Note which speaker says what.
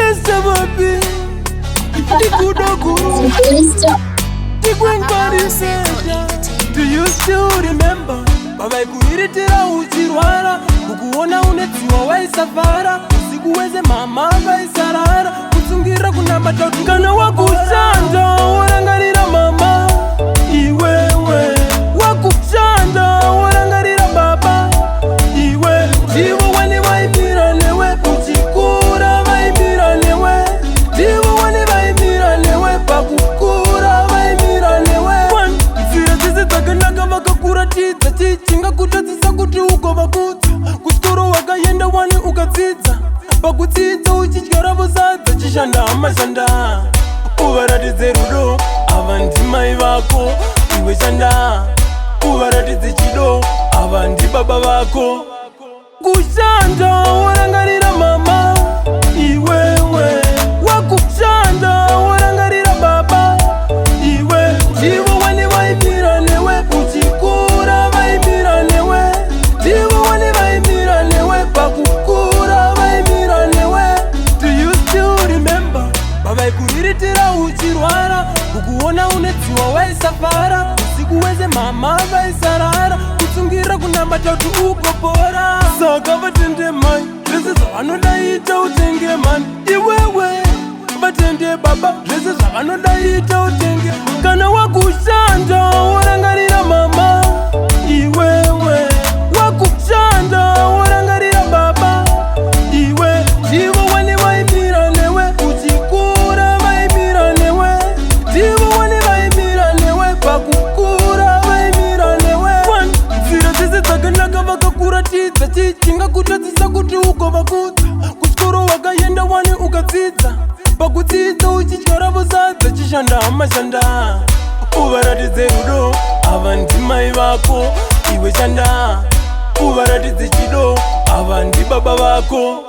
Speaker 1: Vese babi Tikudoguru Tikwengwariseja. Do you still remember? Baba ikuiritira uchirwara, kukuona unedziwa waisafara, usikuweze mama vaisarara, kutsungira kuna matatu kana wakushanda warangarira mama iwewe, wakushanda warangarira baba iwe, ndivo wani vaimira newe, uchikura vaimira newe, ndivo wani vaimira newe, pakukura vaimira newe. Nzira dzese dzakanaka vakakuratidza, chichinga kutadzisa kuti ugovakudza, kuchikoro wakaenda wani ukadzidza, pakudzidza uchidyara vosadza, chishanda hamashanda uvaratidze rudo, ava ndimai vako, iwe shanda uvaratidze chido, ava ndibaba vako. Kushanda warangarira mama iwewe, wakushanda warangarira baba iwe, ndivo wani vaimira newe, uchikura vaimira newe, ndivo wani vaimira newe, pakukura vaimira newe. Do you still remember? Baba ikuiritira uchirwara, kukuona unedziwa waisafara, usikuweze mama vaisarara, kutsungira kuna matatu ukopora. Saka vatende mai zvese zvavanodaita utenge mani iwewe, vatende baba zvese zvavanodaita utenge, kana wakushanda warangarira mama iwewe, wakushanda warangarira baba iwe, ndivo wani vaimira newe, uchikura vaimira newe, ndivo wani vaimira newe, pakukura vaimira newe. Nzira dzese dzakanaka vakakuratidza, chichinga kutadzisa kuti ugovakudza, kuchikoro wakaenda wani ukadzidza, pakudzidza uchidyara vosadza, chishanda hamashanda uvaratidze rudo, ava ndimai vako, iwe shanda uvaratidze chido, ava ndibaba vako.